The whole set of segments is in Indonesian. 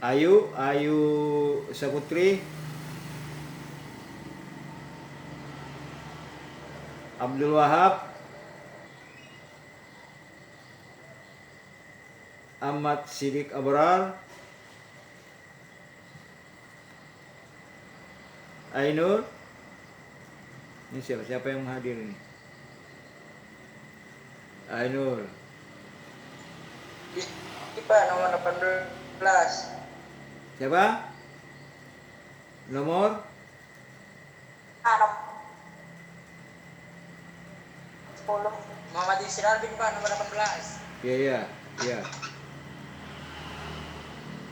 Ayu Saputri, Abdul Wahab, Ahmad Sidik Abrar, Ainur. Ini siapa yang hadir ini? Ainur. Ini Pak, nomor 18. Siapa? Nomor 10. Muhammad Israr bin Pak, nomor 18. Iya.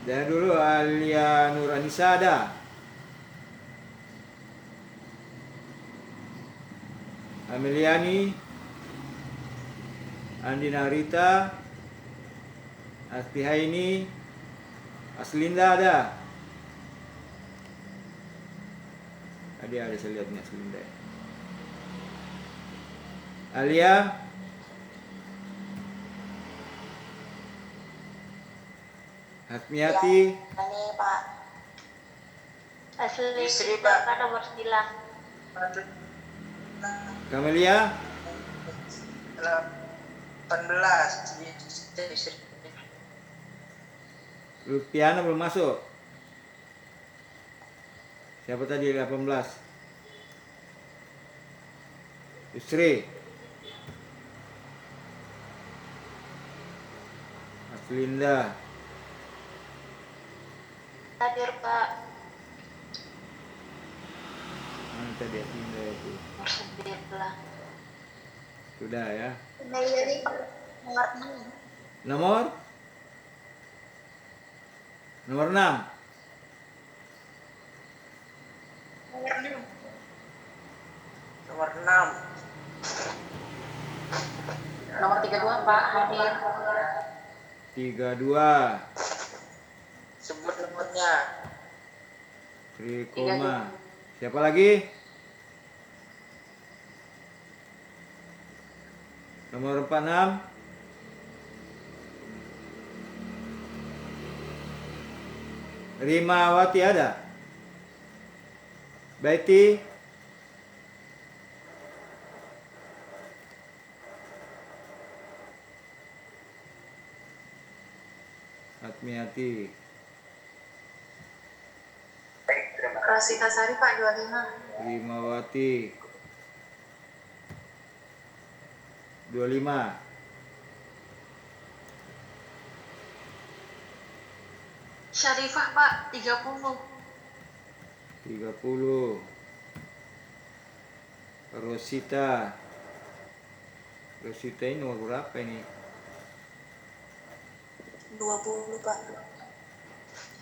Dan dulu Alia Nur Anissa ada. Ameliani, Andina Rita, Astihaini, Aslinda ada. Ada saya lihat nih Aslinda. Alia, Hasmiati, Ini Pak. Istri Pak, nomor 9. Kamelia, 18. Istri. Lupiana belum masuk. Siapa tadi 18? Istri. Aslinda. Hadir Pak. Mana tadi Aslinda itu? Nomor 9. Sudah ya. Jadi nomor 6. Nomor 6. Nomor 6. Nomor 6. Nomor 32 Pak hadir. 32. Sebut nomornya. Trikoma. Siapa lagi? Nomor 46. Rimawati ada? Baiti? Atmiati. Rosita Sari Pak 25. Rimawati 25. Syarifah Pak 30. 30. Rosita ini nomor berapa ini? 20 Pak.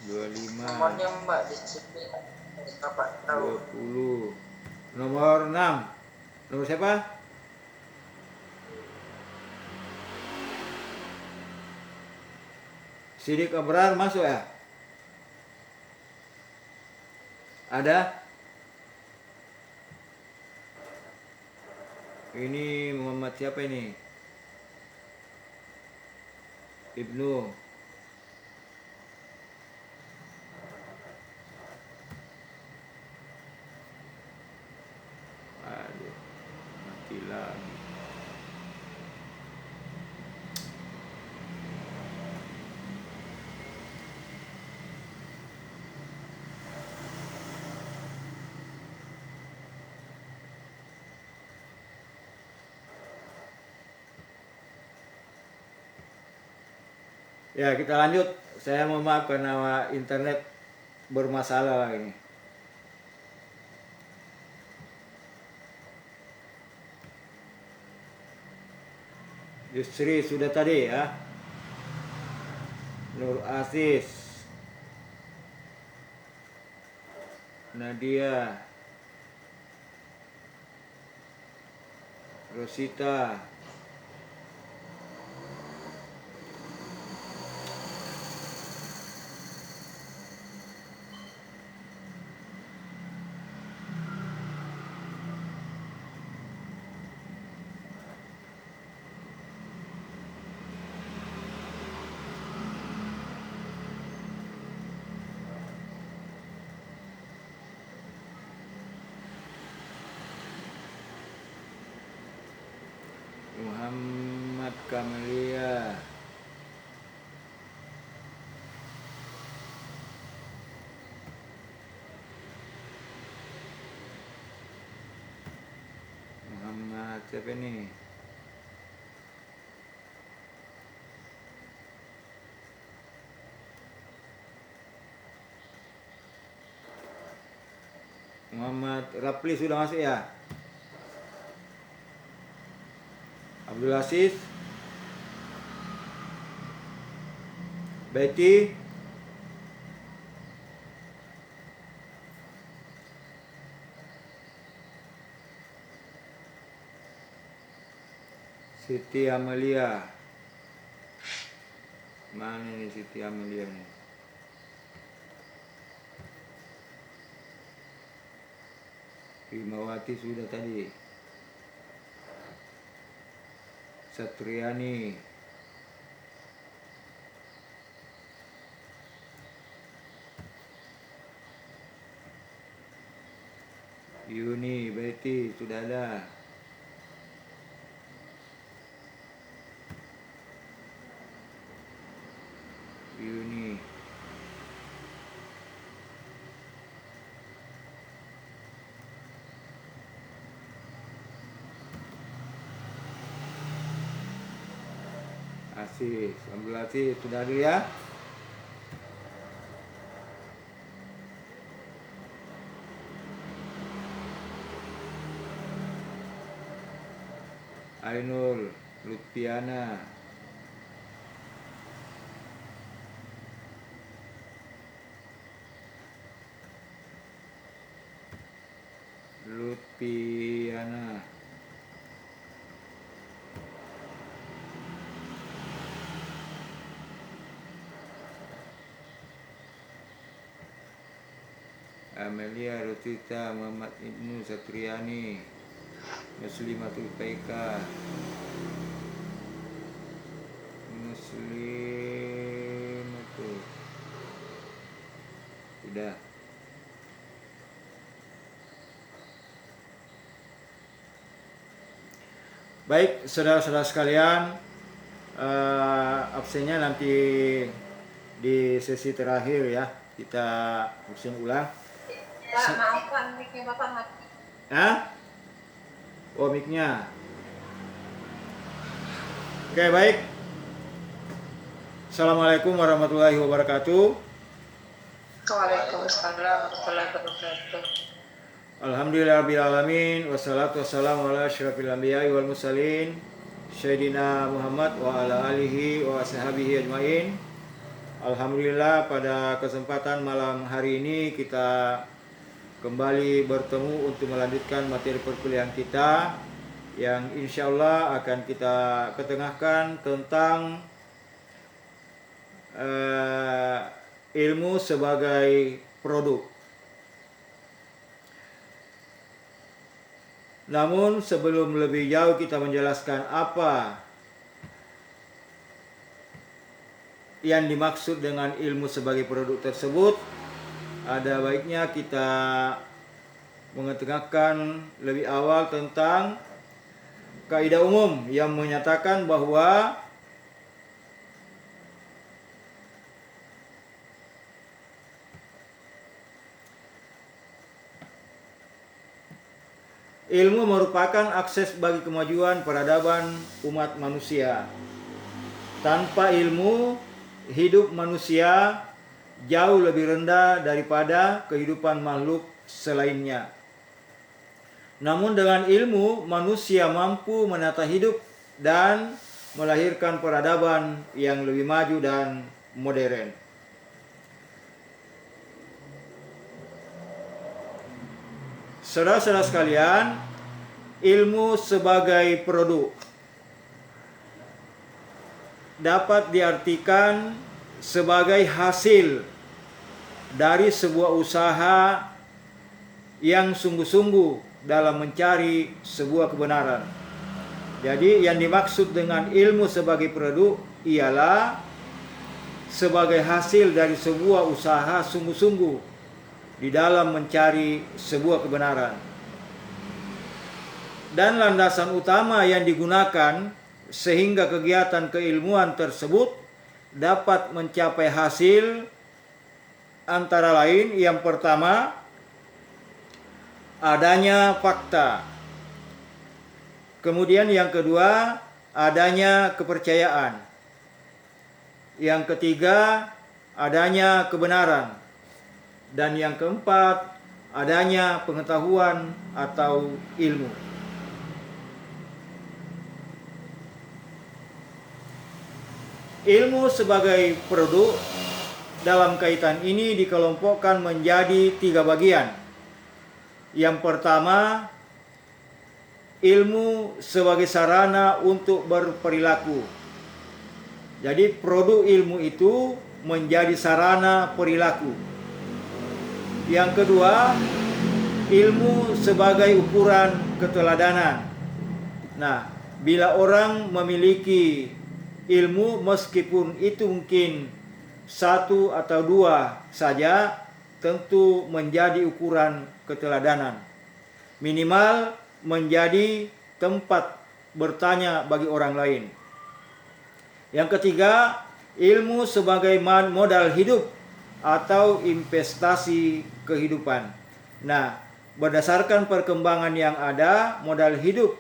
25. Nomornya Mbak di sini. Bapak tahu. 20. Nomor 6. Nomor siapa? Sidik Abrar masuk ya? Ada? Ini Muhammad siapa ini? Ibnu. Aduh, mati lagi. Ya, kita lanjut. Saya mohon maaf karena internet bermasalah lagi. Yusri sudah tadi ya. Nur Aziz, Nadia, Rosita, Muhammad Kamelia. Muhammad siapa ini? Muhammad Rapli sudah masuk ya? Abdul Aziz, Betty, Siti Amelia. Mana nih Siti Amelia nih? Primawati sudah tadi. Satriani. Yuni, Betty sudah ada. Yuni. Asis, Abdul Aziz sudah ada ya? Ainul, Lutfiana. Lutfiana. Amelia Rosita, Muhammad Ibnu Satriani, Muslimatul Paika, Muslimatul. Sudah. Baik, saudara-saudara sekalian, absennya nanti di sesi terakhir ya, kita absen ulang. Ya, maaf Pak, mic-nya Bapak mati. Hah? Oh, mic-nya. Oke, baik. Assalamualaikum warahmatullahi wabarakatuh. Waalaikumsalam warahmatullahi wabarakatuh. Alhamdulillahirrahmanirrahim. Wassalatu wassalamu ala asyrafil anbiya'i wal mursalin Sayyidina Muhammad wa ala alihi wa ashabihi ajmain. Alhamdulillah, pada kesempatan malam hari ini kita kembali bertemu untuk melanjutkan materi perkuliahan kita yang insya Allah akan kita ketengahkan tentang ilmu sebagai produk. Namun sebelum lebih jauh kita menjelaskan apa yang dimaksud dengan ilmu sebagai produk tersebut, ada baiknya kita mengetengahkan lebih awal tentang kaidah umum yang menyatakan bahwa ilmu merupakan akses bagi kemajuan peradaban umat manusia. Tanpa ilmu, hidup manusia jauh lebih rendah daripada kehidupan makhluk selainnya. Namun dengan ilmu, manusia mampu menata hidup dan melahirkan peradaban yang lebih maju dan modern. Saudara-saudara sekalian, ilmu sebagai produk dapat diartikan sebagai hasil dari sebuah usaha yang sungguh-sungguh dalam mencari sebuah kebenaran. Jadi yang dimaksud dengan ilmu sebagai produk ialah sebagai hasil dari sebuah usaha sungguh-sungguh di dalam mencari sebuah kebenaran. dan landasan utama yang digunakan sehingga kegiatan keilmuan tersebut dapat mencapai hasil antara lain yang pertama adanya fakta, kemudian yang kedua adanya kepercayaan, yang ketiga adanya kebenaran, dan yang keempat adanya pengetahuan atau ilmu. Ilmu sebagai produk dalam kaitan ini dikelompokkan menjadi 3 bagian. Yang pertama, ilmu sebagai sarana untuk berperilaku. Jadi produk ilmu itu menjadi sarana perilaku. Yang kedua, ilmu sebagai ukuran keteladanan. Nah, bila orang memiliki ilmu meskipun itu mungkin 1 atau 2 saja, tentu menjadi ukuran keteladanan. Minimal menjadi tempat bertanya bagi orang lain. Yang ketiga, ilmu sebagai modal hidup atau investasi kehidupan. Nah, berdasarkan perkembangan yang ada, modal hidup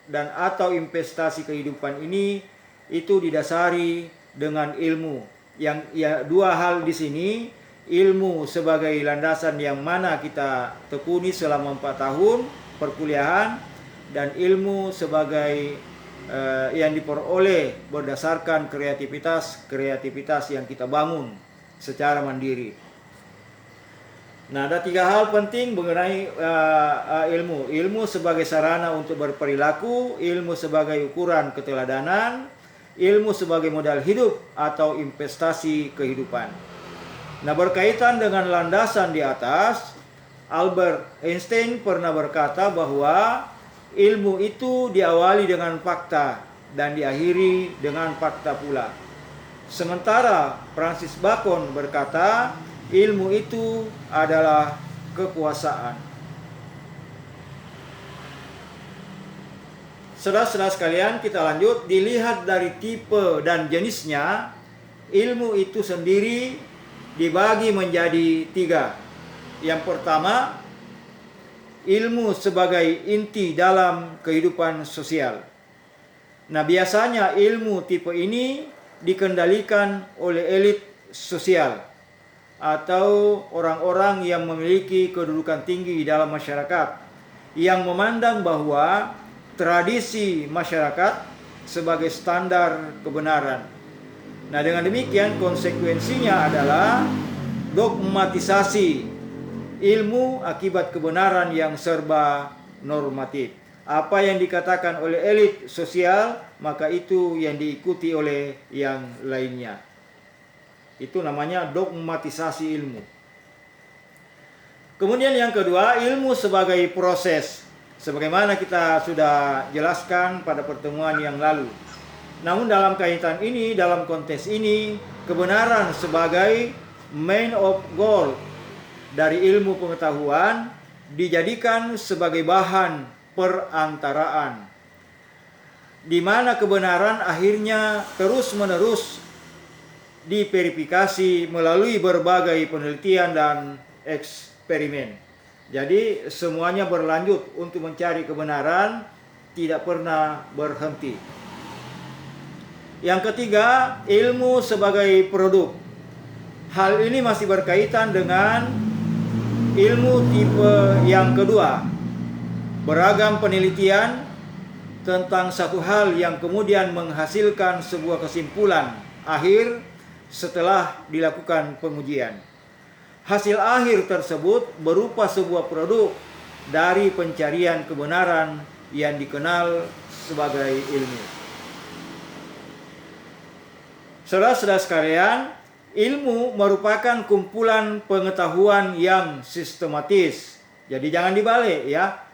dan atau investasi kehidupan ini itu didasari dengan ilmu. Yang ya, 2 hal di sini, ilmu sebagai landasan yang mana kita tekuni selama 4 tahun perkuliahan, dan ilmu sebagai yang diperoleh berdasarkan kreativitas yang kita bangun secara mandiri. Nah, ada 3 hal penting mengenai ilmu. Ilmu sebagai sarana untuk berperilaku, ilmu sebagai ukuran keteladanan, ilmu sebagai modal hidup atau investasi kehidupan. Nah, berkaitan dengan landasan di atas, Albert Einstein pernah berkata bahwa ilmu itu diawali dengan fakta dan diakhiri dengan fakta pula. Sementara Francis Bacon berkata, ilmu itu adalah kekuasaan. Saudara-saudara sekalian, kita lanjut. Dilihat dari tipe dan jenisnya, ilmu itu sendiri dibagi menjadi 3. Yang pertama, ilmu sebagai inti dalam kehidupan sosial. Nah, biasanya ilmu tipe ini dikendalikan oleh elit sosial atau orang-orang yang memiliki kedudukan tinggi dalam masyarakat, yang memandang bahwa tradisi masyarakat sebagai standar kebenaran. Nah, dengan demikian konsekuensinya adalah dogmatisasi ilmu akibat kebenaran yang serba normatif. Apa yang dikatakan oleh elit sosial, maka itu yang diikuti oleh yang lainnya. Itu namanya dogmatisasi ilmu. Kemudian yang kedua, ilmu sebagai proses. Sebagaimana kita sudah jelaskan pada pertemuan yang lalu. Namun dalam kaitan ini, dalam konteks ini, kebenaran sebagai main of goal dari ilmu pengetahuan dijadikan sebagai bahan perantaraan, di mana kebenaran akhirnya terus-menerus diverifikasi melalui berbagai penelitian dan eksperimen. Jadi semuanya berlanjut untuk mencari kebenaran, tidak pernah berhenti. Yang ketiga, ilmu sebagai produk. Hal ini masih berkaitan dengan ilmu tipe yang kedua. Beragam penelitian tentang satu hal yang kemudian menghasilkan sebuah kesimpulan akhir setelah dilakukan pengujian. Hasil akhir tersebut berupa sebuah produk dari pencarian kebenaran yang dikenal sebagai ilmu. Saudara-saudara sekalian, ilmu merupakan kumpulan pengetahuan yang sistematis. Jadi jangan dibalik ya.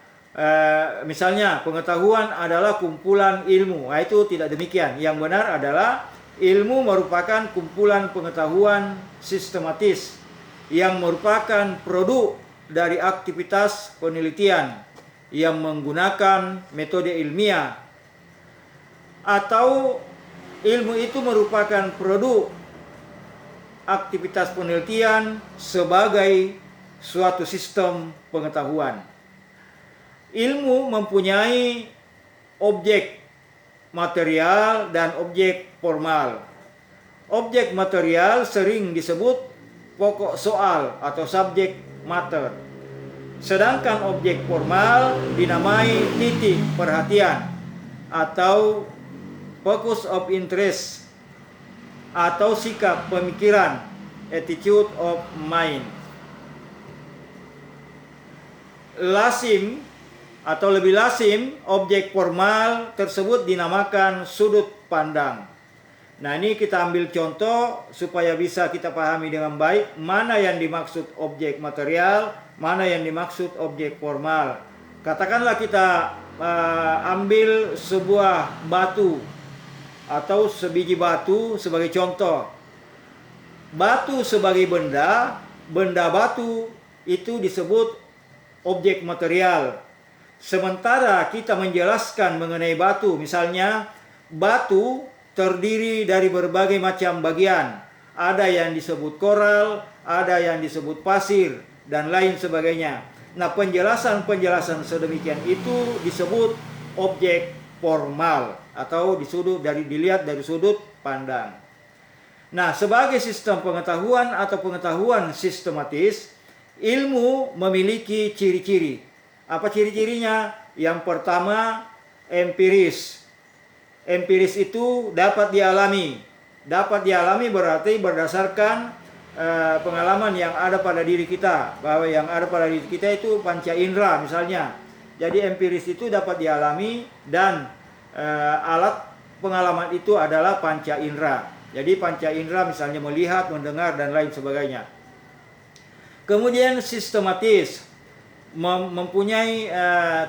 Misalnya pengetahuan adalah kumpulan ilmu. Nah, itu tidak demikian. Yang benar adalah ilmu merupakan kumpulan pengetahuan sistematis yang merupakan produk dari aktivitas penelitian yang menggunakan metode ilmiah, atau ilmu itu merupakan produk aktivitas penelitian sebagai suatu sistem pengetahuan. Ilmu mempunyai objek material dan objek formal. Objek material sering disebut pokok soal atau subject matter. Sedangkan objek formal dinamai titik perhatian atau focus of interest atau sikap pemikiran, attitude of mind. Lazim atau lebih lazim, objek formal tersebut dinamakan sudut pandang. Nah, ini kita ambil contoh supaya bisa kita pahami dengan baik mana yang dimaksud objek material, mana yang dimaksud objek formal. Katakanlah kita ambil sebuah batu atau sebiji batu sebagai contoh. Batu sebagai benda, benda batu itu disebut objek material. Sementara kita menjelaskan mengenai batu, misalnya batu terdiri dari berbagai macam bagian. Ada yang disebut koral, ada yang disebut pasir, dan lain sebagainya. Nah, penjelasan-penjelasan sedemikian itu disebut objek formal atau dilihat dari sudut pandang. Nah, sebagai sistem pengetahuan atau pengetahuan sistematis, ilmu memiliki ciri-ciri. Apa ciri-cirinya? Yang pertama, empiris. Empiris itu dapat dialami. Dapat dialami berarti berdasarkan pengalaman yang ada pada diri kita. Bahwa yang ada pada diri kita itu panca indera misalnya. Jadi empiris itu dapat dialami dan alat pengalaman itu adalah panca indera. Jadi panca indera misalnya melihat, mendengar, dan lain sebagainya. Kemudian sistematis, mempunyai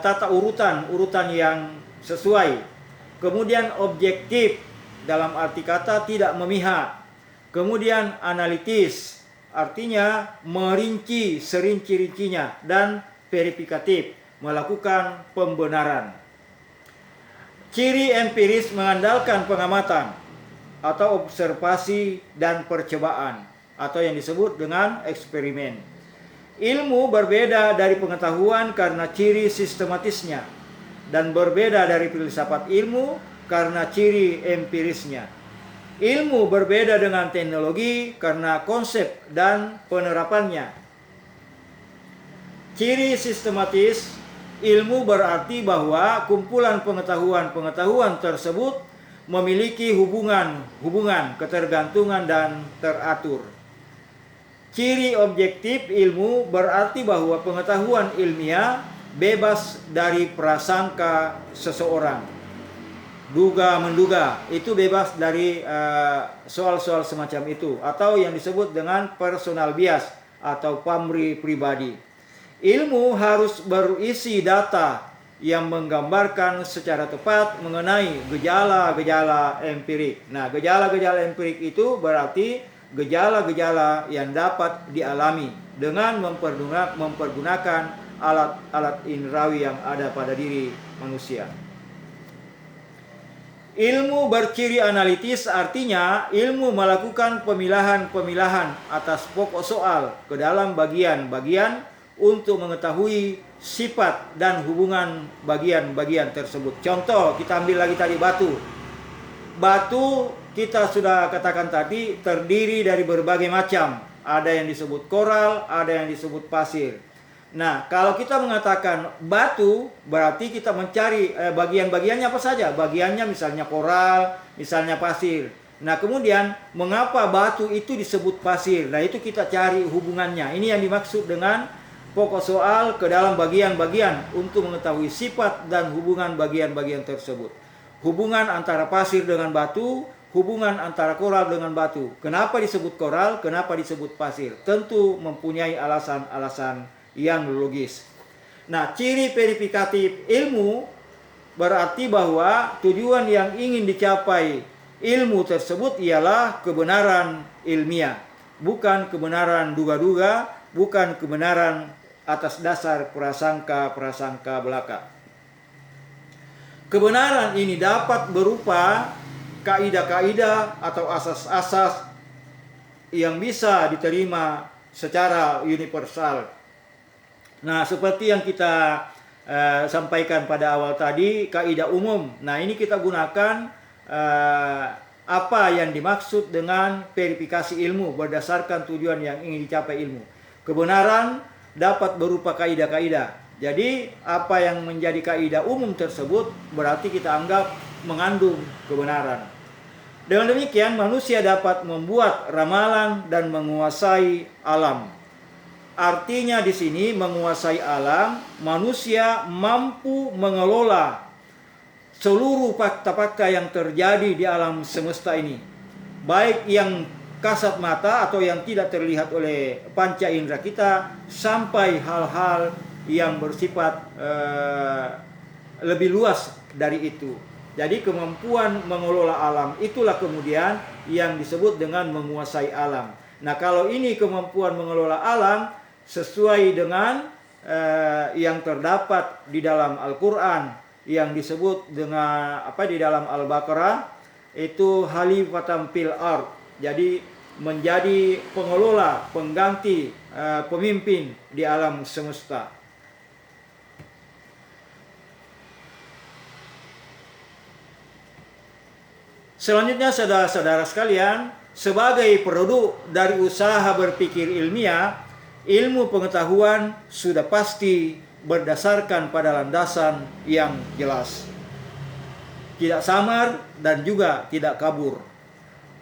tata urutan yang sesuai. Kemudian objektif, dalam arti kata tidak memihak. Kemudian analitis, artinya merinci serinci-rincinya. Dan verifikatif, melakukan pembenaran. Ciri empiris mengandalkan pengamatan atau observasi dan percobaan, atau yang disebut dengan eksperimen. Ilmu berbeda dari pengetahuan karena ciri sistematisnya, dan berbeda dari filsafat ilmu karena ciri empirisnya. Ilmu berbeda dengan teknologi karena konsep dan penerapannya. Ciri sistematis ilmu berarti bahwa kumpulan pengetahuan tersebut memiliki hubungan, ketergantungan, dan teratur. Ciri objektif ilmu berarti bahwa pengetahuan ilmiah bebas dari prasangka seseorang. Duga-menduga, itu bebas dari soal-soal semacam itu. Atau yang disebut dengan personal bias atau pamrih pribadi. Ilmu harus berisi data yang menggambarkan secara tepat mengenai gejala-gejala empirik. Nah, gejala-gejala empirik itu berarti gejala-gejala yang dapat dialami dengan mempergunakan alat-alat indrawi yang ada pada diri manusia. Ilmu berciri analitis artinya ilmu melakukan pemilahan-pemilahan atas pokok soal ke dalam bagian-bagian untuk mengetahui sifat dan hubungan bagian-bagian tersebut. Contoh, kita ambil lagi tadi batu. Batu kita sudah katakan tadi terdiri dari berbagai macam. Ada yang disebut koral, ada yang disebut pasir. Nah, kalau kita mengatakan batu, berarti kita mencari bagian-bagiannya apa saja. Bagiannya misalnya koral, misalnya pasir. Nah, kemudian mengapa batu itu disebut pasir? Nah, itu kita cari hubungannya. Ini yang dimaksud dengan pokok soal ke dalam bagian-bagian untuk mengetahui sifat dan hubungan bagian-bagian tersebut. Hubungan antara pasir dengan batu, hubungan antara koral dengan batu. Kenapa disebut koral? Kenapa disebut pasir? Tentu mempunyai alasan-alasan yang logis. Nah, ciri verifikatif ilmu berarti bahwa tujuan yang ingin dicapai ilmu tersebut ialah kebenaran ilmiah, bukan kebenaran duga-duga, bukan kebenaran atas dasar prasangka-prasangka belaka. Kebenaran ini dapat berupa kaidah-kaidah atau asas-asas yang bisa diterima secara universal. Nah, seperti yang kita sampaikan pada awal tadi, kaidah umum. Nah, ini kita gunakan apa yang dimaksud dengan verifikasi ilmu berdasarkan tujuan yang ingin dicapai ilmu. Kebenaran dapat berupa kaidah-kaidah. Jadi apa yang menjadi kaidah umum tersebut berarti kita anggap mengandung kebenaran. Dengan demikian manusia dapat membuat ramalan dan menguasai alam. Artinya di sini menguasai alam, manusia mampu mengelola seluruh fakta-fakta yang terjadi di alam semesta ini. Baik yang kasat mata atau yang tidak terlihat oleh panca indera kita, sampai hal-hal yang bersifat lebih luas dari itu. Jadi kemampuan mengelola alam itulah kemudian yang disebut dengan menguasai alam. Nah, kalau ini kemampuan mengelola alam sesuai dengan yang terdapat di dalam Al-Qur'an yang disebut dengan di dalam Al-Baqarah itu halifatan fil ard. Jadi menjadi pengelola, pengganti, pemimpin di alam semesta. Selanjutnya saudara-saudara sekalian, sebagai produk dari usaha berpikir ilmiah, ilmu pengetahuan sudah pasti berdasarkan pada landasan yang jelas. Tidak samar dan juga tidak kabur.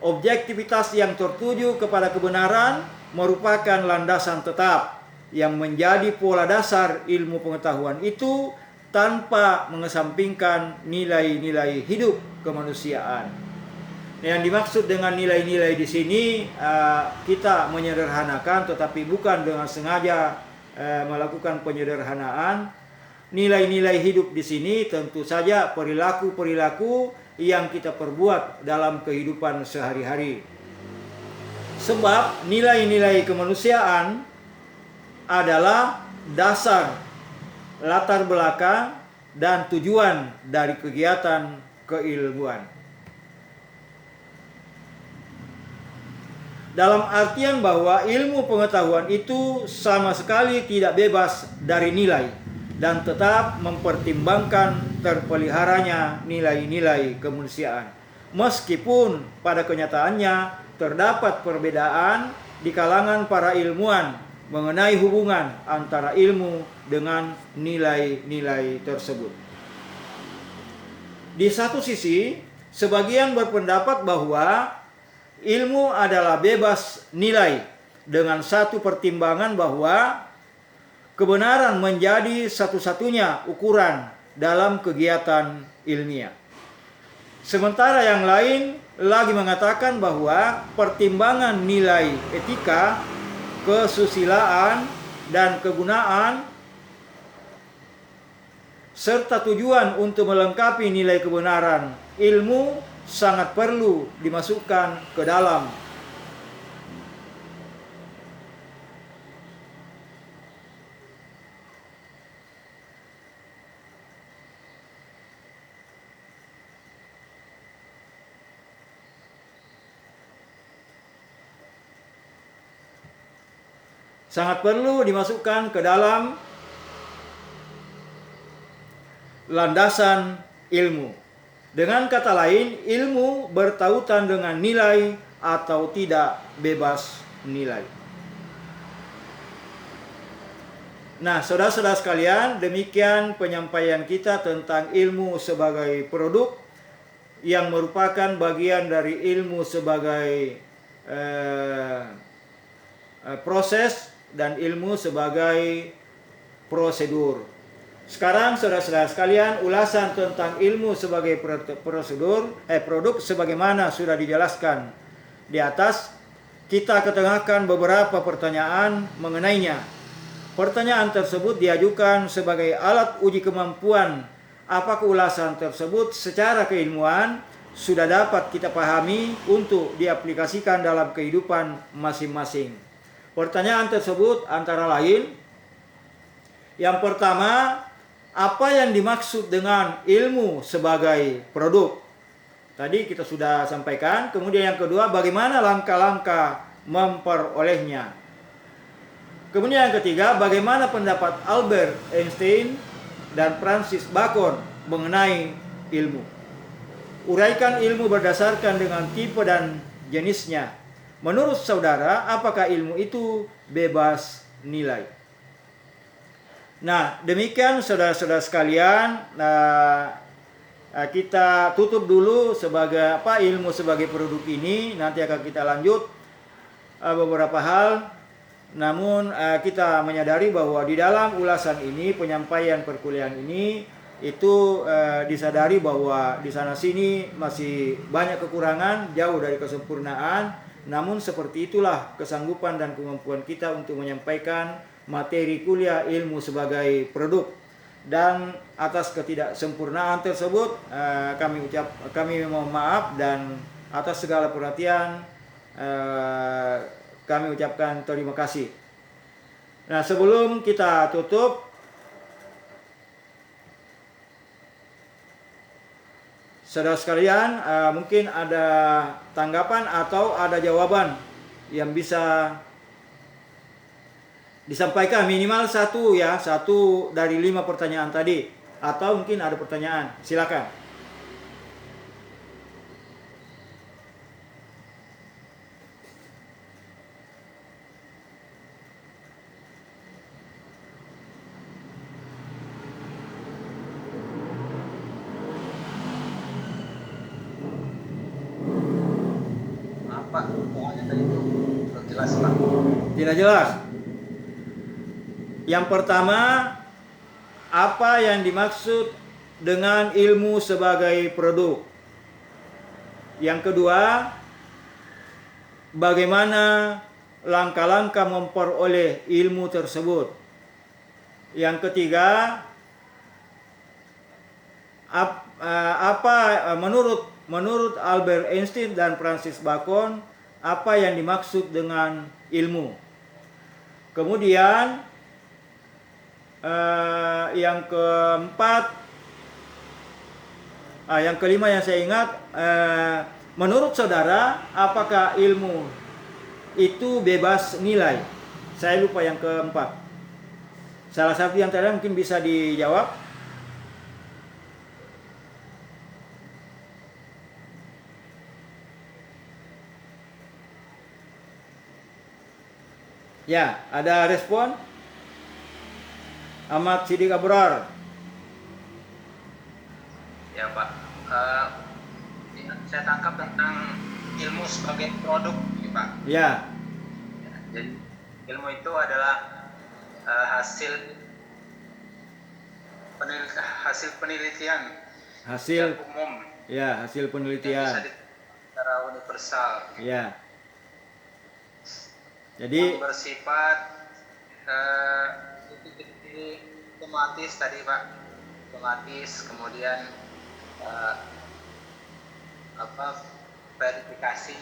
Objektivitas yang tertuju kepada kebenaran merupakan landasan tetap yang menjadi pola dasar ilmu pengetahuan itu tanpa mengesampingkan nilai-nilai hidup kemanusiaan. Yang dimaksud dengan nilai-nilai di sini kita menyederhanakan, tetapi bukan dengan sengaja melakukan penyederhanaan. Nilai-nilai hidup di sini tentu saja perilaku-perilaku yang kita perbuat dalam kehidupan sehari-hari. Sebab nilai-nilai kemanusiaan adalah dasar, latar belakang, dan tujuan dari kegiatan keilmuan. Dalam artian bahwa ilmu pengetahuan itu sama sekali tidak bebas dari nilai dan tetap mempertimbangkan terpeliharanya nilai-nilai kemanusiaan. Meskipun pada kenyataannya terdapat perbedaan di kalangan para ilmuwan mengenai hubungan antara ilmu dengan nilai-nilai tersebut. Di satu sisi, sebagian berpendapat bahwa ilmu adalah bebas nilai dengan satu pertimbangan bahwa kebenaran menjadi satu-satunya ukuran dalam kegiatan ilmiah. Sementara yang lain lagi mengatakan bahwa pertimbangan nilai etika, kesusilaan, dan kegunaan serta tujuan untuk melengkapi nilai kebenaran ilmu sangat perlu dimasukkan ke dalam landasan ilmu. Dengan kata lain, ilmu bertautan dengan nilai atau tidak bebas nilai. Nah, saudara-saudara sekalian, demikian penyampaian kita tentang ilmu sebagai produk yang merupakan bagian dari ilmu sebagai proses dan ilmu sebagai prosedur. Sekarang saudara-saudara sekalian, ulasan tentang ilmu sebagai produk sebagaimana sudah dijelaskan di atas, kita ketengahkan beberapa pertanyaan mengenainya. Pertanyaan tersebut diajukan sebagai alat uji kemampuan apakah ulasan tersebut secara keilmuan sudah dapat kita pahami untuk diaplikasikan dalam kehidupan masing-masing. Pertanyaan tersebut antara lain, Yang pertama, apa yang dimaksud dengan ilmu sebagai produk? Tadi kita sudah sampaikan. Kemudian yang kedua, bagaimana langkah-langkah memperolehnya? Kemudian yang ketiga, bagaimana pendapat Albert Einstein dan Francis Bacon mengenai ilmu? Uraikan ilmu berdasarkan dengan tipe dan jenisnya. Menurut saudara, apakah ilmu itu bebas nilai? Nah, demikian saudara-saudara sekalian, kita tutup dulu sebagai ilmu sebagai produk ini. Nanti akan kita lanjut beberapa hal. Namun kita menyadari bahwa di dalam ulasan ini, penyampaian perkuliahan ini, itu disadari bahwa di sana sini masih banyak kekurangan, jauh dari kesempurnaan. Namun seperti itulah kesanggupan dan kemampuan kita untuk menyampaikan materi kuliah ilmu sebagai produk. Dan atas ketidaksempurnaan tersebut kami mohon maaf, dan atas segala perhatian kami ucapkan terima kasih. Nah, sebelum kita tutup, saudara sekalian, mungkin ada tanggapan atau ada jawaban yang bisa disampaikan, minimal satu dari 5 pertanyaan tadi, atau mungkin ada pertanyaan, silakan. Pak, soalnya tadi itu belum jelas Pak. Tidak jelas. Yang pertama, apa yang dimaksud dengan ilmu sebagai produk? Yang kedua, bagaimana langkah-langkah memperoleh ilmu tersebut? Yang ketiga, menurut Albert Einstein dan Francis Bacon, apa yang dimaksud dengan ilmu? Kemudian yang keempat, yang kelima yang saya ingat, menurut saudara, apakah ilmu itu bebas nilai? Saya lupa yang keempat. Salah satu yang tadi mungkin bisa dijawab. Ya, ada respon? Ahmad Siddiq Abrar. Ya Pak, saya tangkap tentang ilmu sebagai produk, Pak. Ya. Jadi ilmu itu adalah hasil penelitian Hasil umum. Ya, hasil Yang penelitian. bisa secara universal. Ya. Jadi yang bersifat otomatis tadi Pak, otomatis, kemudian verifikasi,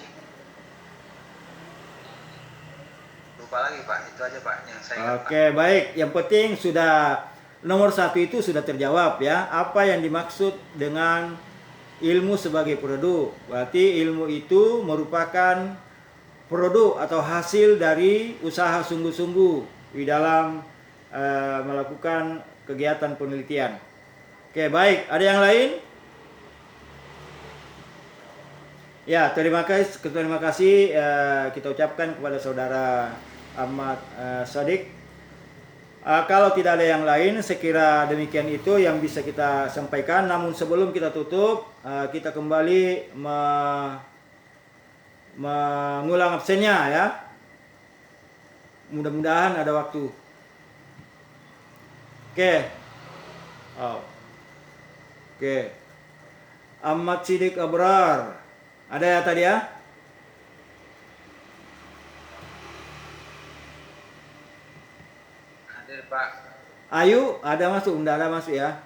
lupa lagi Pak, itu aja Pak yang saya ingat, oke, Pak. baik. Yang penting sudah nomor 1 itu sudah terjawab ya. Apa yang dimaksud dengan ilmu sebagai produk? Berarti ilmu itu merupakan produk atau hasil dari usaha sungguh-sungguh di dalam melakukan kegiatan penelitian. Oke, baik. Ada yang lain? Ya, terima kasih kita ucapkan kepada saudara Ahmad Siddiq. Kalau tidak ada yang lain, saya kira demikian itu yang bisa kita sampaikan. Namun sebelum kita tutup, kita kembali mengulang absennya ya. Mudah-mudahan ada waktu. Oke. Oke. Ahmad Siddiq Abrar. Ada ya tadi ya? Hadir Pak. Ayu, ada masuk? Enggak ada masuk ya.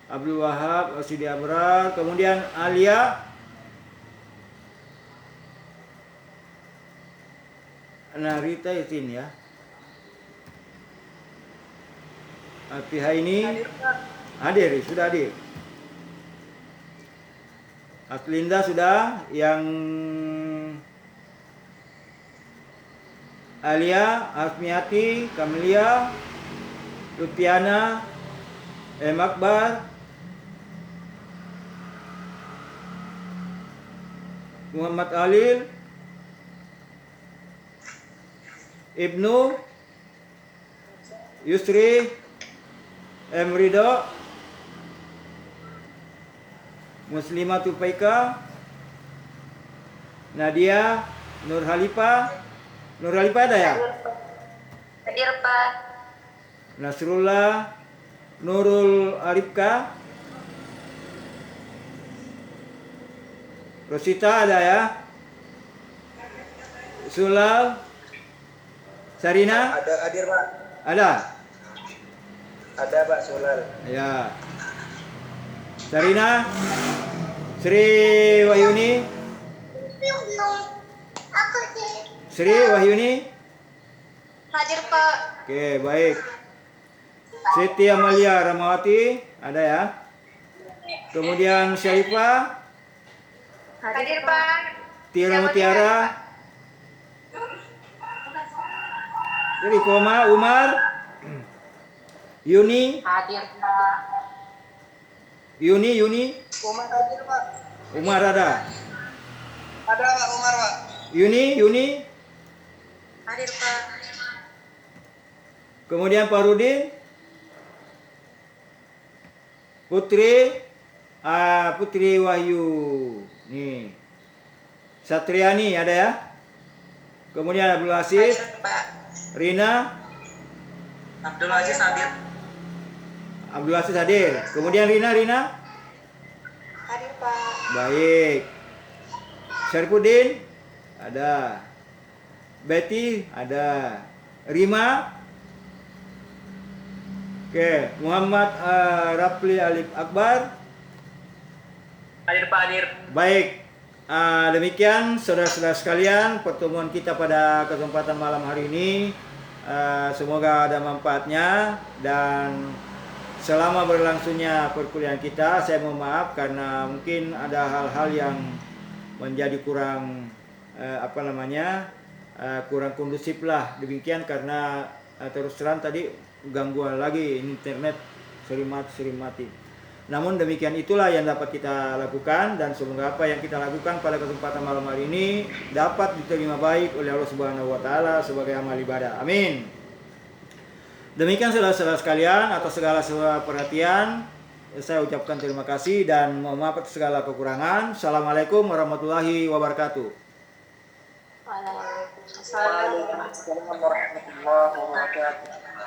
Abdul Wahab, Siddiq Abrar, kemudian Alia, Narita Yatin ya. Al-Pihaini hadir, sudah hadir. Aslinda sudah, yang Alia, Asmiati, Kamelia, Lutfiana, Akbar, Muhammad Alil, Ibnu, Yusri, Ridho, Muslimatul Faika, Nadia, Nur Halifah ada ya? Hadir Pak. Nasrullah, Nurul Arifka, Rosita ada ya? Sulal, Sarina? Ada hadir Pak. Ada? Ada Pak Sulal. Ya. Sarina, Sri Wahyuni, Sri Wahyuni. Hadir Pak. Oke, baik. Siti Amalia Ramawati, ada ya? Kemudian Syarifah, Hadir Pak. Tiara Mutiara, jadi Koma, Umar, Yuni, Hadir Pak. Yuni, Umar hadir Pak. Umar ada. Ada Pak Umar Pak. Yuni, Hadir Pak. kemudian Farudin, Putri Wahyu, nih, Satriani ada ya? Kemudian Abdul Aziz, Hadir Pak. Rina, Abdul Aziz hadir. Abdul Aziz hadir. Kemudian Rina, Hadir Pak. baik. Syarifuddin, ada. Betty, ada. Rima, oke. Muhammad Rafli Alif Akbar, Hadir Pak hadir. baik. Demikian saudara-saudara sekalian pertemuan kita pada kesempatan malam hari ini. Semoga ada manfaatnya, dan selama berlangsungnya perkuliahan kita, saya mohon maaf karena mungkin ada hal-hal yang menjadi kurang kurang kondusif lah, demikian karena terus terang tadi gangguan lagi internet sering mati. Namun demikian itulah yang dapat kita lakukan, dan semoga apa yang kita lakukan pada kesempatan malam hari ini dapat diterima baik oleh Allah Subhanahu wa taala sebagai amal ibadah. Amin. Demikian saudara-saudara sekalian, atas segala perhatian saya ucapkan terima kasih dan mohon maaf atas segala kekurangan. Assalamualaikum warahmatullahi wabarakatuh. Waalaikumsalam. Waalaikumsalam warahmatullahi wabarakatuh.